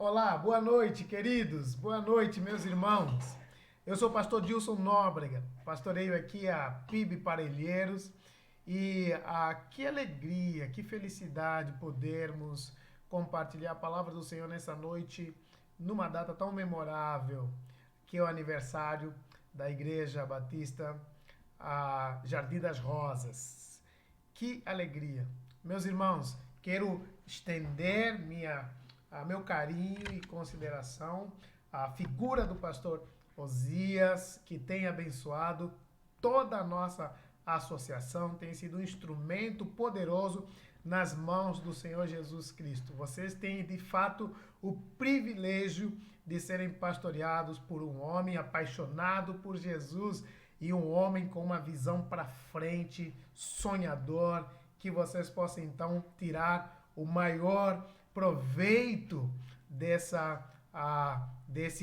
Olá, boa noite, queridos. Boa noite, meus irmãos. Eu sou o pastor Dilson Nóbrega, pastoreio aqui a PIB Parelheiros e que alegria, que felicidade podermos compartilhar a palavra do Senhor nessa noite, numa data tão memorável, que é o aniversário da Igreja Batista Jardim das Rosas. Que alegria. Meus irmãos, quero estender meu carinho e consideração à figura do pastor Osias, que tem abençoado toda a nossa associação, tem sido um instrumento poderoso nas mãos do Senhor Jesus Cristo. Vocês têm, de fato, o privilégio de serem pastoreados por um homem apaixonado por Jesus e um homem com uma visão para frente, sonhador, que vocês possam então tirar o maior proveito desse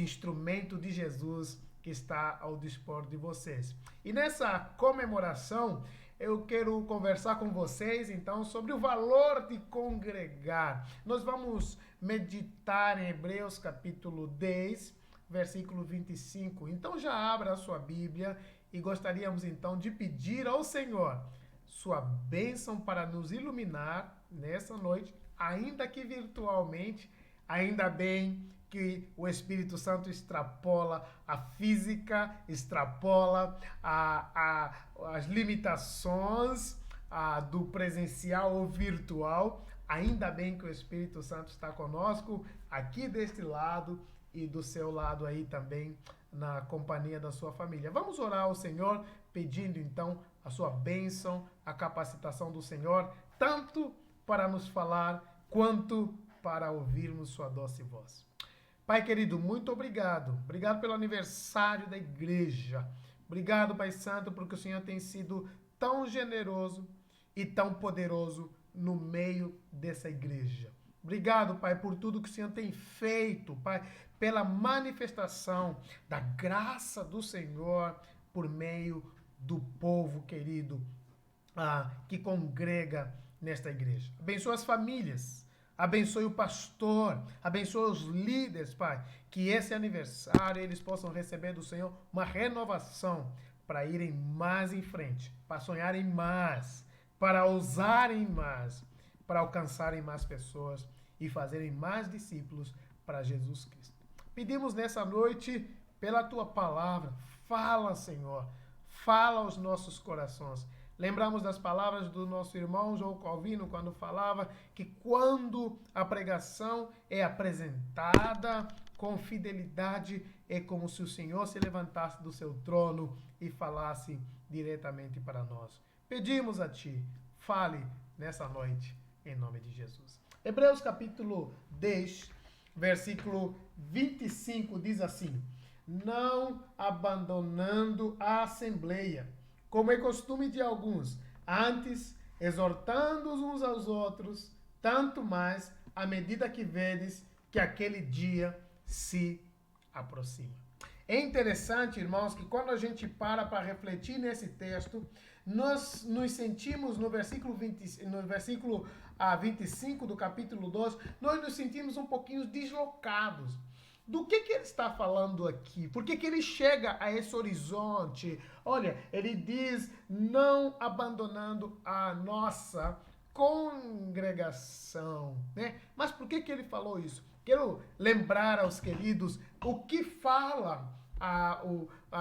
instrumento de Jesus que está ao dispor de vocês. E nessa comemoração, eu quero conversar com vocês então sobre o valor de congregar. Nós vamos meditar em Hebreus capítulo 10, versículo 25. Então já abra a sua Bíblia e gostaríamos então de pedir ao Senhor sua bênção para nos iluminar nessa noite, ainda que virtualmente. Ainda bem que o Espírito Santo extrapola a física, extrapola as limitações do presencial ou virtual. Ainda bem que o Espírito Santo está conosco aqui deste lado e do seu lado aí também, na companhia da sua família. Vamos orar ao Senhor, pedindo então a sua bênção, a capacitação do Senhor, tanto para nos falar, quanto para ouvirmos sua doce voz. Pai querido, muito obrigado. Obrigado pelo aniversário da igreja. Obrigado, Pai Santo, porque o Senhor tem sido tão generoso e tão poderoso no meio dessa igreja. Obrigado, Pai, por tudo que o Senhor tem feito, Pai, pela manifestação da graça do Senhor por meio do povo querido que congrega nesta igreja. Abençoa as famílias, abençoe o pastor, abençoe os líderes, Pai, que esse aniversário eles possam receber do Senhor uma renovação para irem mais em frente, para sonharem mais, para ousarem mais, para alcançarem mais pessoas e fazerem mais discípulos para Jesus Cristo. Pedimos nessa noite pela Tua palavra, fala, Senhor, fala aos nossos corações. Lembramos das palavras do nosso irmão João Calvino, quando falava que quando a pregação é apresentada com fidelidade, é como se o Senhor se levantasse do seu trono e falasse diretamente para nós. Pedimos a Ti, fale nessa noite, em nome de Jesus. Hebreus capítulo 10, versículo 25 diz assim: não abandonando a assembleia, como é costume de alguns, antes exortando uns aos outros, tanto mais à medida que vedes que aquele dia se aproxima. É interessante, irmãos, que quando a gente para refletir nesse texto, nós nos sentimos no versículo 25 do capítulo 12, nós nos sentimos um pouquinho deslocados. Do que ele está falando aqui? Por que ele chega a esse horizonte? Olha, ele diz, não abandonando a nossa congregação, né? Mas por que ele falou isso? Quero lembrar aos queridos o que fala a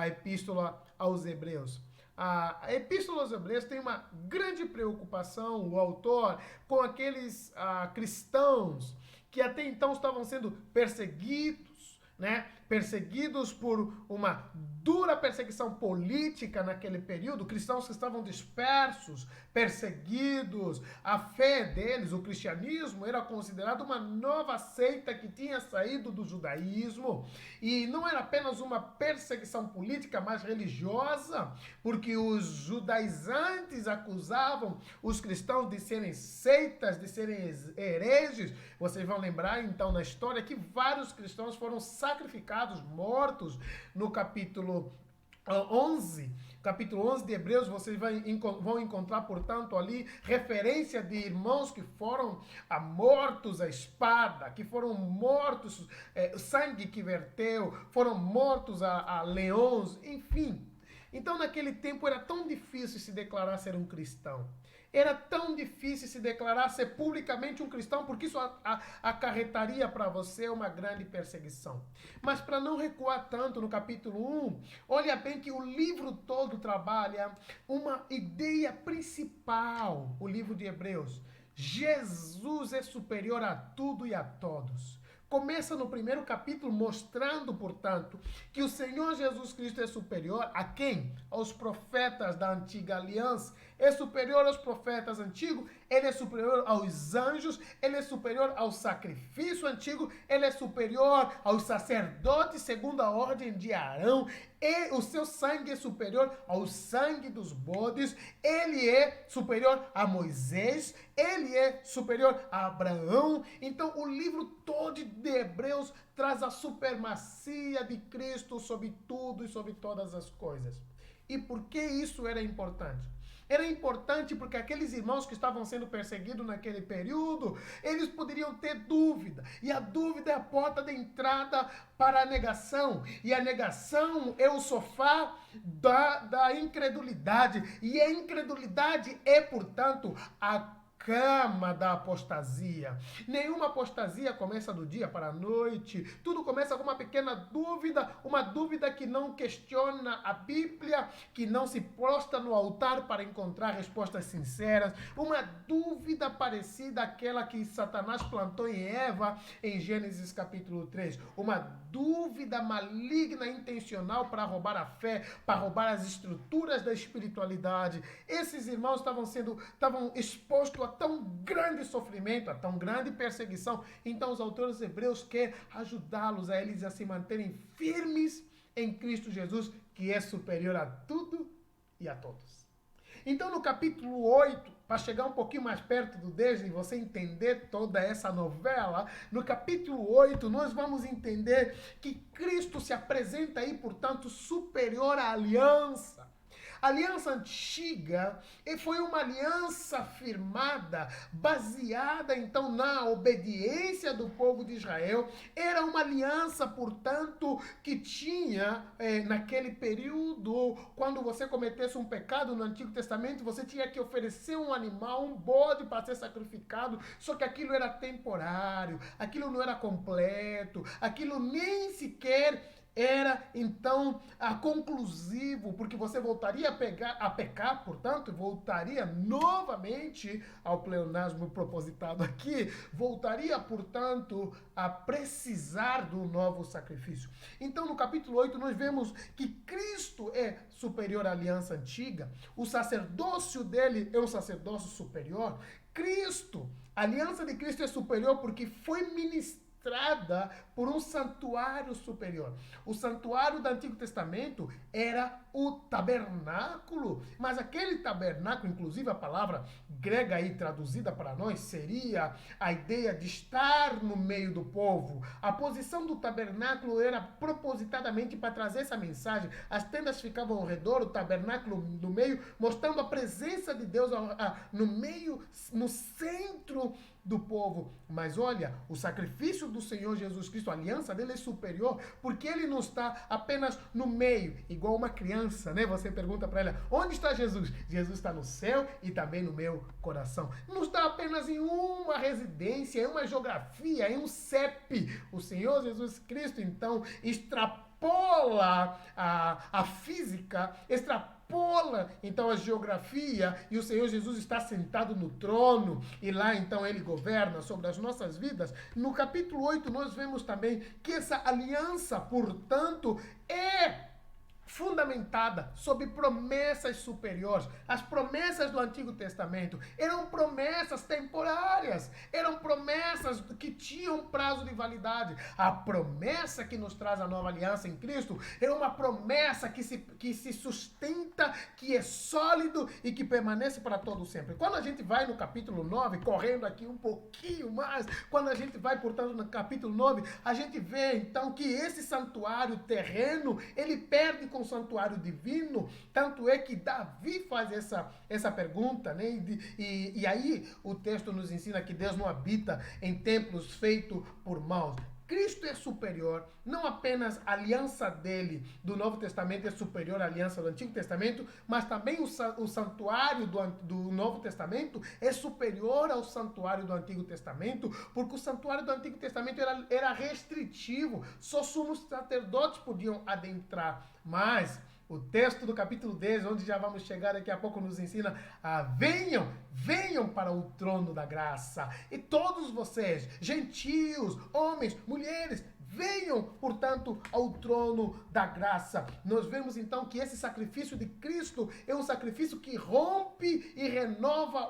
epístola aos Hebreus. A epístola aos Hebreus tem uma grande preocupação, o autor, com aqueles cristãos que até então estavam sendo perseguidos, né? Perseguidos por uma dura perseguição política naquele período, cristãos que estavam dispersos, perseguidos, a fé deles, o cristianismo, era considerado uma nova seita que tinha saído do judaísmo, e não era apenas uma perseguição política, mas religiosa, porque os judaizantes acusavam os cristãos de serem seitas, de serem hereges. Vocês vão lembrar então na história que vários cristãos foram sacrificados, mortos, no capítulo 11 capítulo 11 de Hebreus, vocês vão encontrar, portanto, ali referência de irmãos que foram mortos à espada, que foram mortos, sangue que verteu, foram mortos a leões, enfim. Então, naquele tempo era tão difícil se declarar ser um cristão. Era tão difícil se declarar ser publicamente um cristão, porque isso acarretaria para você uma grande perseguição. Mas para não recuar tanto no capítulo 1, olha bem que o livro todo trabalha uma ideia principal, o livro de Hebreus. Jesus é superior a tudo e a todos. Começa no primeiro capítulo mostrando, portanto, que o Senhor Jesus Cristo é superior a quem? Aos profetas da antiga aliança. É superior aos profetas antigos, ele é superior aos anjos, ele é superior ao sacrifício antigo, ele é superior aos sacerdotes segundo a ordem de Arão, e o seu sangue é superior ao sangue dos bodes, ele é superior a Moisés, ele é superior a Abraão. Então o livro todo de Hebreus traz a supremacia de Cristo sobre tudo e sobre todas as coisas. E por que isso era importante? Era importante porque aqueles irmãos que estavam sendo perseguidos naquele período, eles poderiam ter dúvida. E a dúvida é a porta de entrada para a negação. E a negação é o sofá da incredulidade. E a incredulidade é, portanto, a cama da apostasia. Nenhuma apostasia começa do dia para a noite. Tudo começa com uma pequena dúvida, uma dúvida que não questiona a Bíblia, que não se prostra no altar para encontrar respostas sinceras, uma dúvida parecida àquela que Satanás plantou em Eva em Gênesis capítulo 3. Uma dúvida maligna, intencional para roubar a fé, para roubar as estruturas da espiritualidade. Esses irmãos estavam expostos a tão grande sofrimento, a tão grande perseguição. Então os autores hebreus querem ajudá-los a eles a se manterem firmes em Cristo Jesus, que é superior a tudo e a todos. Então no capítulo 8, para chegar um pouquinho mais perto do 10 e você entender toda essa novela, no capítulo 8 nós vamos entender que Cristo se apresenta aí, portanto, superior à aliança. A aliança antiga foi uma aliança firmada, baseada então na obediência do povo de Israel. Era uma aliança, portanto, que tinha, naquele período, quando você cometesse um pecado no Antigo Testamento, você tinha que oferecer um animal, um bode para ser sacrificado, só que aquilo era temporário, aquilo não era completo, aquilo nem sequer era, então, conclusivo, porque você voltaria a pecar, portanto, voltaria novamente ao pleonasmo propositado aqui, voltaria, portanto, a precisar do novo sacrifício. Então, no capítulo 8, nós vemos que Cristo é superior à aliança antiga, o sacerdócio dele é um sacerdócio superior. Cristo, a aliança de Cristo é superior porque foi ministrada por um santuário superior. O santuário do Antigo Testamento era o tabernáculo, mas aquele tabernáculo, inclusive a palavra grega aí traduzida para nós, seria a ideia de estar no meio do povo. A posição do tabernáculo era propositadamente para trazer essa mensagem. As tendas ficavam ao redor, o tabernáculo no meio, mostrando a presença de Deus no meio, no centro do povo. Mas olha, o sacrifício do Senhor Jesus Cristo, a aliança dele é superior, porque ele não está apenas no meio, igual uma criança, né? Você pergunta para ela, onde está Jesus? Jesus está no céu e também no meu coração. Não está apenas em uma residência, em uma geografia, em um CEP. O Senhor Jesus Cristo, então, extrapola a física, extrapola então a geografia, e o Senhor Jesus está sentado no trono, e lá então ele governa sobre as nossas vidas. No capítulo 8 nós vemos também que essa aliança, portanto, é fundamentada sobre promessas superiores. As promessas do Antigo Testamento eram promessas temporárias, eram promessas que tinham prazo de validade. A promessa que nos traz a nova aliança em Cristo é uma promessa que se sustenta, que é sólido e que permanece para todo sempre. Quando a gente vai no capítulo 9, correndo aqui um pouquinho mais, quando a gente vai, portanto, no capítulo 9, a gente vê então que esse santuário terreno, ele perde com um santuário divino? Tanto é que Davi faz essa pergunta, né? E aí o texto nos ensina que Deus não habita em templos feitos por mãos. Cristo é superior, não apenas a aliança dele do Novo Testamento é superior à aliança do Antigo Testamento, mas também o santuário do Novo Testamento é superior ao santuário do Antigo Testamento, porque o santuário do Antigo Testamento era restritivo, só sumos sacerdotes podiam adentrar, mas o texto do capítulo 10, onde já vamos chegar daqui a pouco, nos ensina a venham para o trono da graça. E todos vocês, gentios, homens, mulheres, venham, portanto, ao trono da graça. Nós vemos então que esse sacrifício de Cristo é um sacrifício que rompe e renova,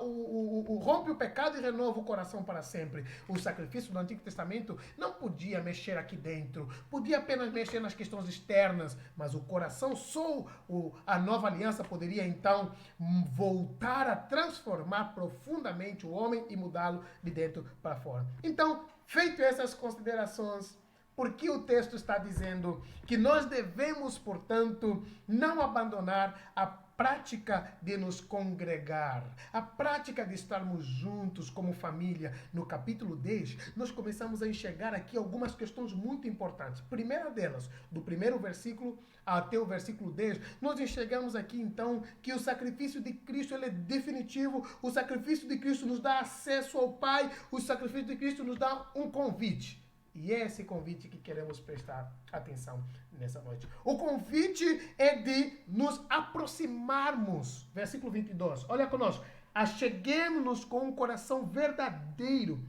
rompe o pecado e renova o coração para sempre. O sacrifício do Antigo Testamento não podia mexer aqui dentro, podia apenas mexer nas questões externas, mas o coração, só a nova aliança poderia então voltar a transformar profundamente o homem e mudá-lo de dentro para fora. Então, feito essas considerações, por que o texto está dizendo que nós devemos, portanto, não abandonar a prática de nos congregar, a prática de estarmos juntos como família? No capítulo 10, nós começamos a enxergar aqui algumas questões muito importantes. Primeira delas, do primeiro versículo até o versículo 10, nós enxergamos aqui então que o sacrifício de Cristo ele é definitivo, o sacrifício de Cristo nos dá acesso ao Pai, o sacrifício de Cristo nos dá um convite. E é esse convite que queremos prestar atenção nessa noite. O convite é de nos aproximarmos. Versículo 22. Olha conosco. Acheguemos-nos com um coração verdadeiro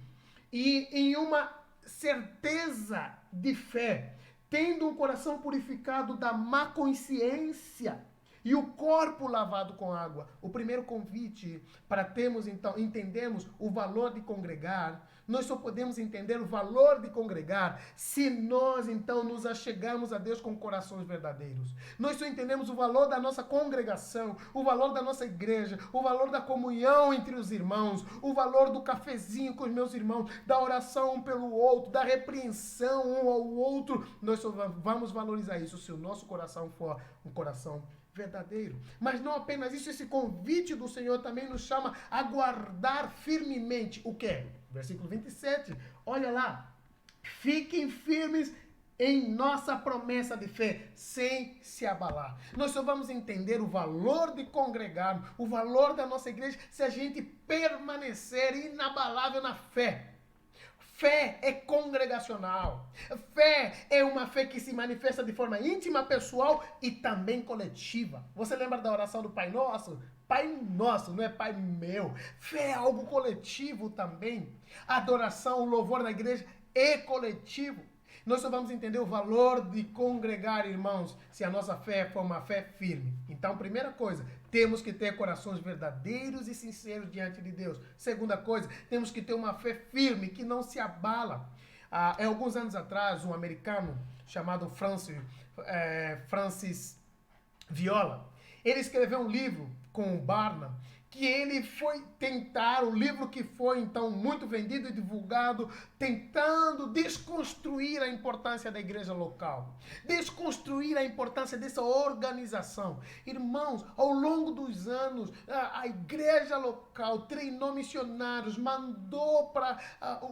e em uma certeza de fé, tendo um coração purificado da má consciência e o corpo lavado com água. O primeiro convite para termos, então, entendermos o valor de congregar. Nós só podemos entender o valor de congregar se nós, então, nos achegarmos a Deus com corações verdadeiros. Nós só entendemos o valor da nossa congregação, o valor da nossa igreja, o valor da comunhão entre os irmãos, o valor do cafezinho com os meus irmãos, da oração um pelo outro, da repreensão um ao outro. Nós só vamos valorizar isso se o nosso coração for um coração verdadeiro. Mas não apenas isso, esse convite do Senhor também nos chama a guardar firmemente o quê? Versículo 27, olha lá. Fiquem firmes em nossa promessa de fé, sem se abalar. Nós só vamos entender o valor de congregar, o valor da nossa igreja, se a gente permanecer inabalável na fé. Fé é congregacional. Fé é uma fé que se manifesta de forma íntima, pessoal e também coletiva. Você lembra da oração do Pai Nosso? Pai nosso, não é Pai meu. Fé é algo coletivo também. A adoração, o louvor na igreja é coletivo. Nós só vamos entender o valor de congregar, irmãos, se a nossa fé for uma fé firme. Então, primeira coisa, temos que ter corações verdadeiros e sinceros diante de Deus. Segunda coisa, temos que ter uma fé firme, que não se abala. Há alguns anos atrás, um americano chamado Francis Viola, ele escreveu um livro com o Barna, que ele foi tentar, o livro que foi então muito vendido e divulgado, tentando desconstruir a importância da igreja local, desconstruir a importância dessa organização. Irmãos, ao longo dos anos, a igreja local treinou missionários, mandou para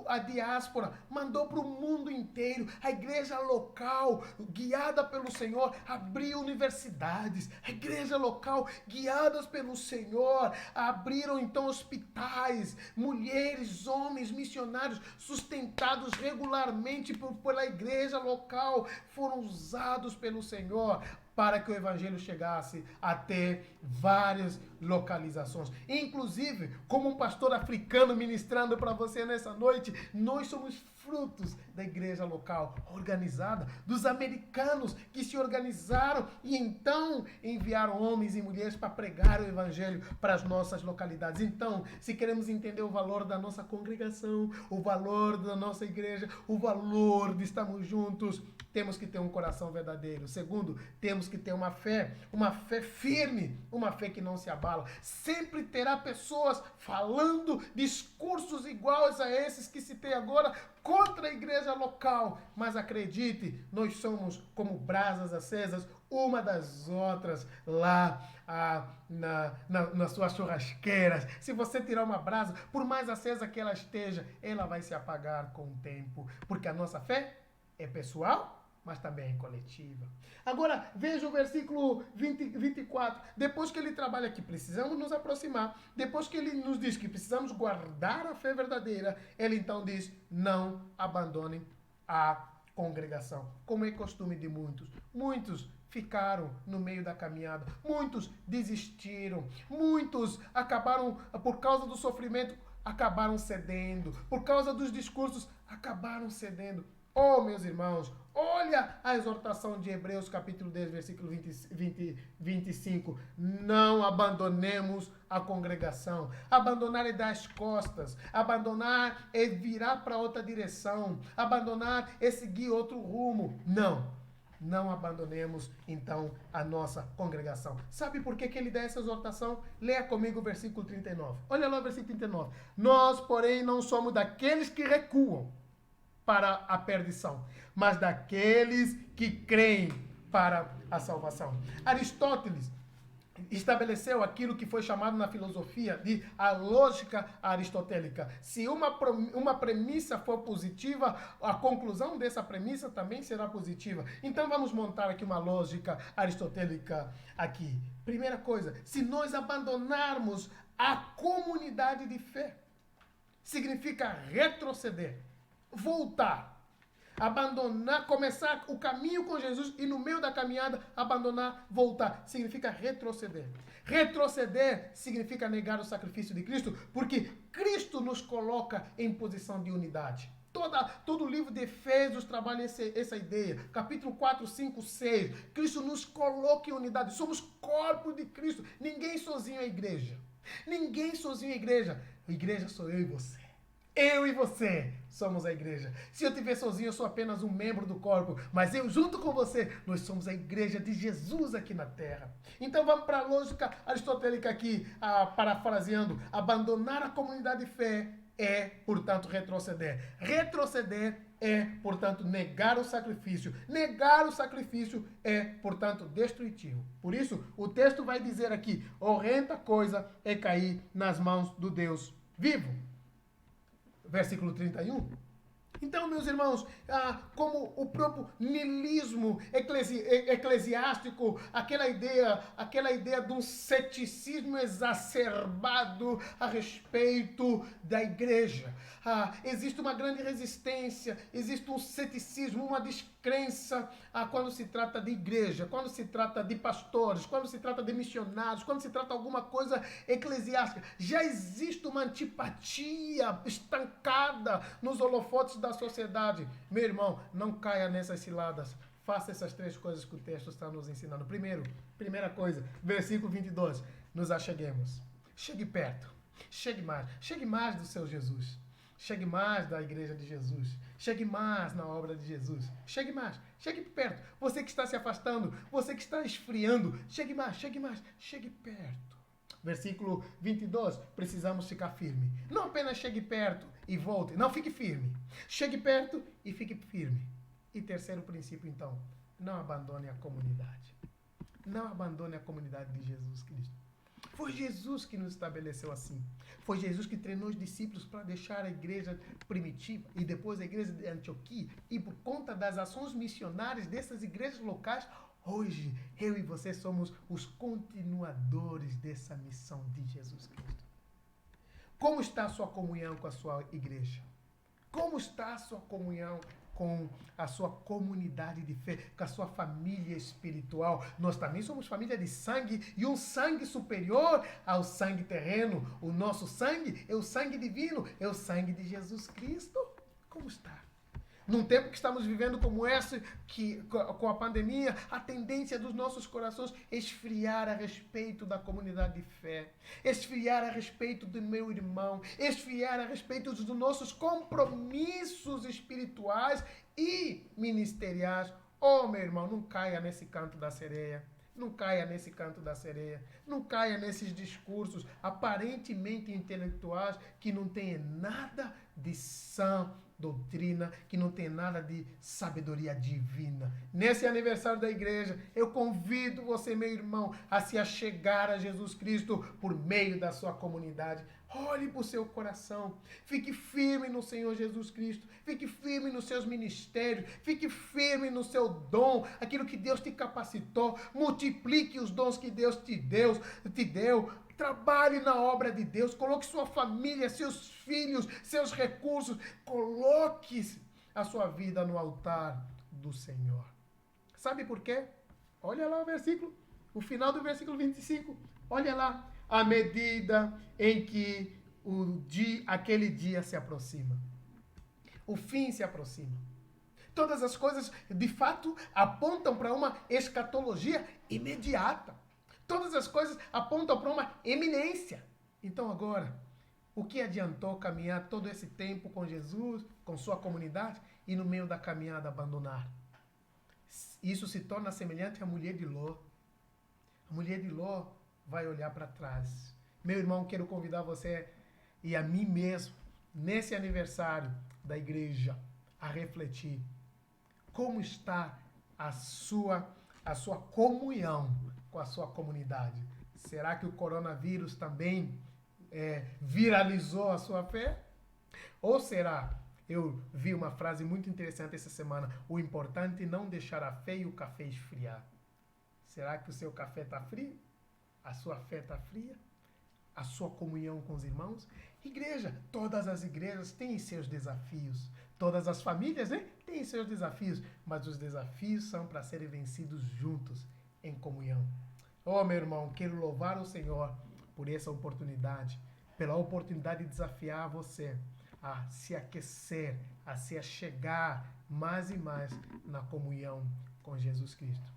a diáspora, mandou para o mundo inteiro. A igreja local, guiada pelo Senhor, abriu universidades. A igreja local, guiadas pelo Senhor, abriram então hospitais, mulheres, homens, missionários, sustentados regularmente pela igreja local, foram usados pelo Senhor para que o evangelho chegasse até várias localizações. Inclusive, como um pastor africano ministrando para você nessa noite, nós somos frutos da igreja local organizada, dos americanos que se organizaram e então enviaram homens e mulheres para pregar o evangelho para as nossas localidades. Então, se queremos entender o valor da nossa congregação, o valor da nossa igreja, o valor de estarmos juntos, temos que ter um coração verdadeiro. Segundo, temos que ter uma fé firme, uma fé que não se abala. Sempre terá pessoas falando discursos iguais a esses que citei agora contra a igreja local. Mas acredite, nós somos como brasas acesas, uma das outras lá nas suas churrasqueiras. Se você tirar uma brasa, por mais acesa que ela esteja, ela vai se apagar com o tempo. Porque a nossa fé é pessoal, mas também é coletiva. Agora, veja o versículo 24. Depois que ele trabalha que precisamos nos aproximar, depois que ele nos diz que precisamos guardar a fé verdadeira, ele então diz, não abandonem a congregação. Como é costume de muitos. Muitos ficaram no meio da caminhada. Muitos desistiram. Muitos acabaram, por causa do sofrimento, acabaram cedendo. Por causa dos discursos, acabaram cedendo. Oh, meus irmãos, olha a exortação de Hebreus, capítulo 10, versículo 25. Não abandonemos a congregação. Abandonar é dar as costas. Abandonar é virar para outra direção. Abandonar é seguir outro rumo. Não abandonemos, então, a nossa congregação. Sabe por que ele dá essa exortação? Leia comigo o versículo 39. Olha lá o versículo 39. Nós, porém, não somos daqueles que recuam para a perdição, mas daqueles que creem para a salvação. Aristóteles estabeleceu aquilo que foi chamado na filosofia de a lógica aristotélica. Se uma premissa for positiva, a conclusão dessa premissa também será positiva. Então vamos montar aqui uma lógica aristotélica aqui. Primeira coisa, se nós abandonarmos a comunidade de fé, significa retroceder, voltar, abandonar, começar o caminho com Jesus e no meio da caminhada abandonar, voltar, significa retroceder. Retroceder significa negar o sacrifício de Cristo, porque Cristo nos coloca em posição de unidade. Todo o livro de Efésios trabalha essa ideia. Capítulo 4, 5, 6. Cristo nos coloca em unidade. Somos corpo de Cristo. Ninguém sozinho é igreja. Ninguém sozinho é igreja. A igreja sou eu e você. Eu e você somos a igreja. Se eu estiver sozinho, eu sou apenas um membro do corpo. Mas eu, junto com você, nós somos a igreja de Jesus aqui na terra. Então vamos para a lógica aristotélica aqui, parafraseando. Abandonar a comunidade de fé é, portanto, retroceder. Retroceder é, portanto, negar o sacrifício. Negar o sacrifício é, portanto, destrutivo. Por isso, o texto vai dizer aqui, horrenda coisa é cair nas mãos do Deus vivo. Versículo 31. Então, meus irmãos, como o próprio niilismo eclesiástico, aquela ideia de um ceticismo exacerbado a respeito da igreja. Existe uma grande resistência, existe um ceticismo, uma descrença quando se trata de igreja, quando se trata de pastores, quando se trata de missionários, quando se trata de alguma coisa eclesiástica. Já existe uma antipatia estancada nos holofotes da sociedade. Meu irmão, não caia nessas ciladas. Faça essas três coisas que o texto está nos ensinando. Primeira coisa, versículo 22. Nos acheguemos. Chegue perto. Chegue mais do seu Jesus. Chegue mais da igreja de Jesus. Chegue mais na obra de Jesus. Chegue mais. Chegue perto. Você que está se afastando. Você que está esfriando. Chegue mais. Chegue perto. Versículo 22. Precisamos ficar firme. Não apenas chegue perto e volte. Não, fique firme. Chegue perto e fique firme. E terceiro princípio, então. Não abandone a comunidade. Não abandone a comunidade de Jesus Cristo. Foi Jesus que nos estabeleceu assim. Foi Jesus que treinou os discípulos para deixar a igreja primitiva e depois a igreja de Antioquia. E por conta das ações missionárias dessas igrejas locais, hoje eu e você somos os continuadores dessa missão de Jesus Cristo. Como está a sua comunhão com a sua igreja? Como está a sua comunhão com a sua comunidade de fé, com a sua família espiritual? Nós também somos família de sangue e um sangue superior ao sangue terreno. O nosso sangue é o sangue divino, é o sangue de Jesus Cristo. Como está? Num tempo que estamos vivendo como esse, com a pandemia, a tendência dos nossos corações é esfriar a respeito da comunidade de fé, esfriar a respeito do meu irmão, esfriar a respeito dos nossos compromissos espirituais e ministeriais. Oh, meu irmão, não caia nesse canto da sereia. Não caia nesse canto da sereia. Não caia nesses discursos aparentemente intelectuais que não têm nada de sã doutrina, que não tem nada de sabedoria divina. Nesse aniversário da igreja, eu convido você, meu irmão, a se achegar a Jesus Cristo por meio da sua comunidade. Olhe para o seu coração. Fique firme no Senhor Jesus Cristo. Fique firme nos seus ministérios. Fique firme no seu dom, aquilo que Deus te capacitou. Multiplique os dons que Deus te deu. Trabalhe na obra de Deus. Coloque sua família, seus filhos, seus recursos. Coloque a sua vida no altar do Senhor. Sabe por quê? Olha lá o versículo. O final do versículo 25. Olha lá. À medida em que aquele dia se aproxima. O fim se aproxima. Todas as coisas, de fato, apontam para uma escatologia imediata. Todas as coisas apontam para uma eminência. Então agora, o que adiantou caminhar todo esse tempo com Jesus, com sua comunidade, e no meio da caminhada abandonar? Isso se torna semelhante à mulher de Ló. A mulher de Ló vai olhar para trás. Meu irmão, quero convidar você e a mim mesmo, nesse aniversário da igreja, a refletir como está a sua comunhão com a sua comunidade. Será que o coronavírus também viralizou a sua fé? Ou será, eu vi uma frase muito interessante essa semana, o importante é não deixar a fé e o café esfriar. Será que o seu café está frio? A sua fé está fria? A sua comunhão com os irmãos? Igreja, todas as igrejas têm seus desafios. Todas as famílias, né, têm seus desafios. Mas os desafios são para serem vencidos juntos, em comunhão. Oh, meu irmão, quero louvar o Senhor por essa oportunidade. Pela oportunidade de desafiar você a se aquecer, a se achegar mais e mais na comunhão com Jesus Cristo.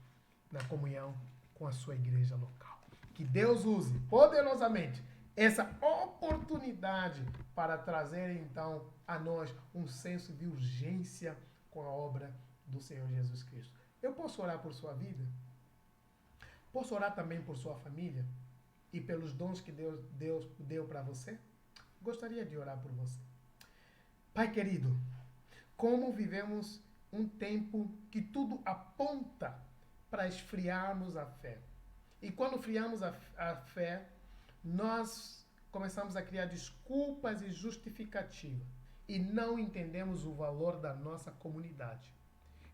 Na comunhão com a sua igreja local. Que Deus use poderosamente essa oportunidade para trazer então a nós um senso de urgência com a obra do Senhor Jesus Cristo. Eu posso orar por sua vida? Posso orar também por sua família? E pelos dons que Deus deu para você? Gostaria de orar por você. Pai querido, como vivemos um tempo que tudo aponta para esfriarmos a fé. E quando friamos a fé, nós começamos a criar desculpas e justificativas. E não entendemos o valor da nossa comunidade.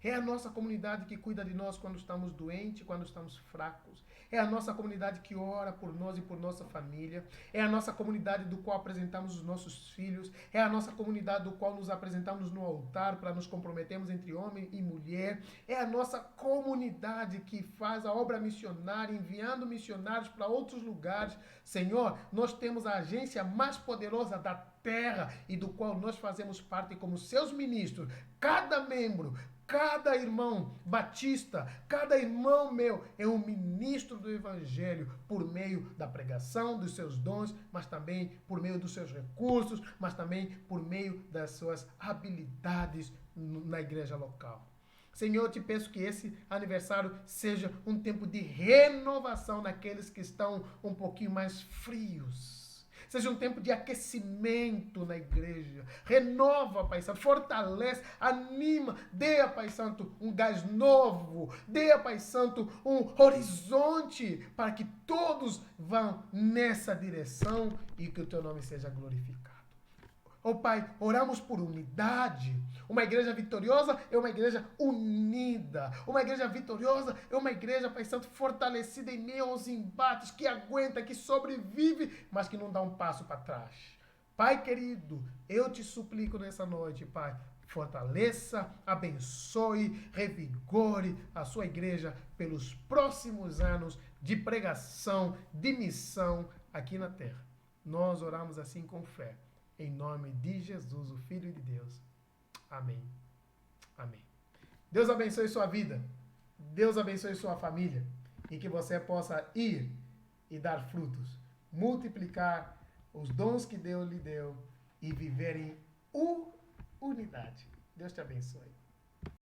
É a nossa comunidade que cuida de nós quando estamos doentes, quando estamos fracos. É a nossa comunidade que ora por nós e por nossa família. É a nossa comunidade do qual apresentamos os nossos filhos. É a nossa comunidade do qual nos apresentamos no altar para nos comprometermos entre homem e mulher. É a nossa comunidade que faz a obra missionária, enviando missionários para outros lugares. Senhor, nós temos a agência mais poderosa da terra e do qual nós fazemos parte como seus ministros. Cada membro, cada irmão batista, cada irmão meu é um ministro do Evangelho por meio da pregação dos seus dons, mas também por meio dos seus recursos, mas também por meio das suas habilidades na igreja local. Senhor, eu te peço que esse aniversário seja um tempo de renovação naqueles que estão um pouquinho mais frios. Seja um tempo de aquecimento na igreja. Renova, Pai Santo. Fortalece, anima. Dê a Pai Santo um gás novo. Dê a Pai Santo um horizonte para que todos vão nessa direção e que o teu nome seja glorificado. Oh Pai, oramos por unidade. Uma igreja vitoriosa é uma igreja unida. Uma igreja vitoriosa é uma igreja, Pai Santo, fortalecida em meio aos embates, que aguenta, que sobrevive, mas que não dá um passo para trás. Pai querido, eu te suplico nessa noite, Pai, fortaleça, abençoe, revigore a sua igreja pelos próximos anos de pregação, de missão aqui na terra. Nós oramos assim com fé. Em nome de Jesus, o Filho de Deus. Amém. Amém. Deus abençoe sua vida. Deus abençoe sua família. E que você possa ir e dar frutos. Multiplicar os dons que Deus lhe deu e viver em unidade. Deus te abençoe.